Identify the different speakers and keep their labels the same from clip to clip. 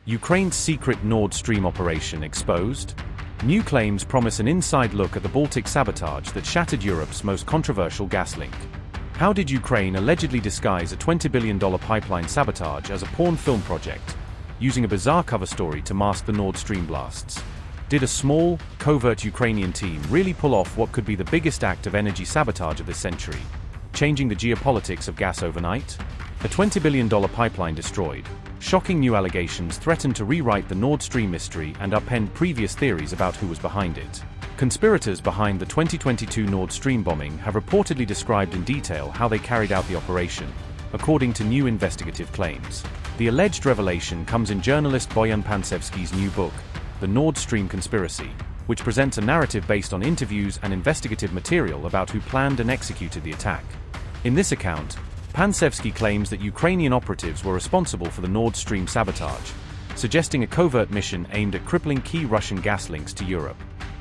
Speaker 1: Ukraine's secret Nord Stream operation exposed? New claims promise an inside look at the Baltic sabotage that shattered Europe's most controversial gas link. How did Ukraine allegedly disguise a $20 billion pipeline sabotage as a porn film project, using a bizarre cover story to mask the Nord Stream blasts? Did a small, covert Ukrainian team really pull off what could be the biggest act of energy sabotage of this century, changing the geopolitics of gas overnight? A $20 billion pipeline destroyed. Shocking new allegations threaten to rewrite the Nord Stream mystery and upend previous theories about who was behind it. Conspirators behind the 2022 Nord Stream bombing have reportedly described in detail how they carried out the operation, according to new investigative claims. The alleged revelation comes in journalist Bojan Pancevski's new book, The Nord Stream Conspiracy, which presents a narrative based on interviews and investigative material about who planned and executed the attack. In this account, Pancevski claims that Ukrainian operatives were responsible for the Nord Stream sabotage, suggesting a covert mission aimed at crippling key Russian gas links to Europe.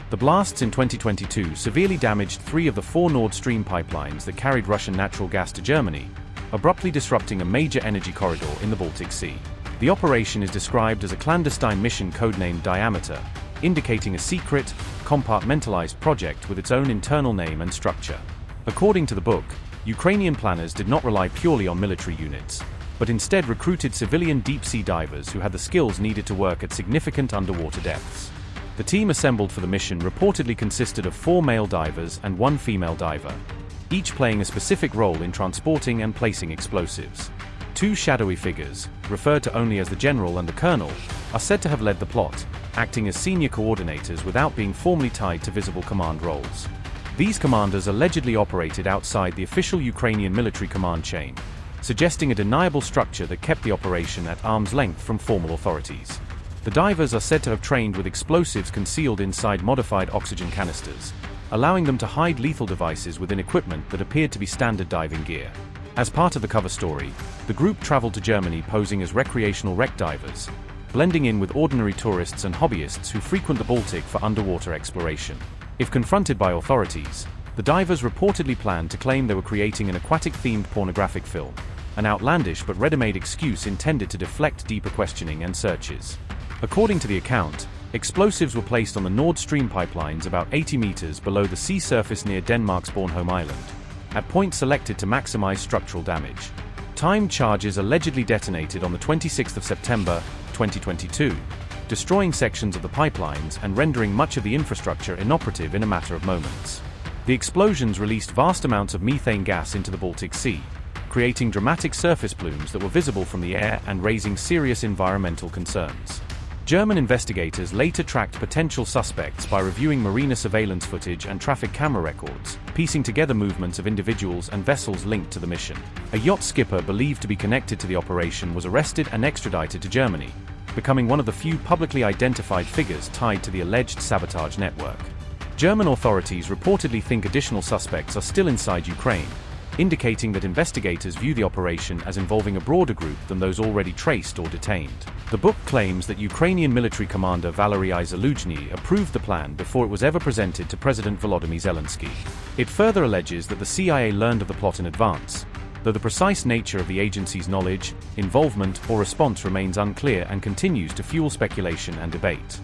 Speaker 1: The blasts in 2022 severely damaged 3 of the 4 Nord Stream pipelines that carried Russian natural gas to Germany, abruptly disrupting a major energy corridor in the Baltic Sea. The operation is described as a clandestine mission codenamed Diameter, indicating a secret, compartmentalized project with its own internal name and structure. According to the book, Ukrainian planners did not rely purely on military units, but instead recruited civilian deep-sea divers who had the skills needed to work at significant underwater depths. The team assembled for the mission reportedly consisted of 4 male divers and 1 female diver, each playing a specific role in transporting and placing explosives. 2 shadowy figures, referred to only as the general and the colonel, are said to have led the plot, acting as senior coordinators without being formally tied to visible command roles. These commanders allegedly operated outside the official Ukrainian military command chain, suggesting a deniable structure that kept the operation at arm's length from formal authorities. The divers are said to have trained with explosives concealed inside modified oxygen canisters, allowing them to hide lethal devices within equipment that appeared to be standard diving gear. As part of the cover story, the group traveled to Germany posing as recreational wreck divers, blending in with ordinary tourists and hobbyists who frequent the Baltic for underwater exploration. If confronted by authorities, the divers reportedly planned to claim they were creating an aquatic-themed pornographic film, an outlandish but ready-made excuse intended to deflect deeper questioning and searches. According to the account, explosives were placed on the Nord Stream pipelines about 80 meters below the sea surface near Denmark's Bornholm Island, at points selected to maximize structural damage. Timed charges allegedly detonated on the 26th of September, 2022, destroying sections of the pipelines and rendering much of the infrastructure inoperative in a matter of moments. The explosions released vast amounts of methane gas into the Baltic Sea, creating dramatic surface plumes that were visible from the air and raising serious environmental concerns. German investigators later tracked potential suspects by reviewing marina surveillance footage and traffic camera records, piecing together movements of individuals and vessels linked to the mission. A yacht skipper believed to be connected to the operation was arrested and extradited to Germany, becoming one of the few publicly identified figures tied to the alleged sabotage network. German authorities reportedly think additional suspects are still inside Ukraine, indicating that investigators view the operation as involving a broader group than those already traced or detained. The book claims that Ukrainian military commander Valery Zaluzhny approved the plan before it was ever presented to President Volodymyr Zelensky. It further alleges that the CIA learned of the plot in advance, though the precise nature of the agency's knowledge, involvement, or response remains unclear and continues to fuel speculation and debate.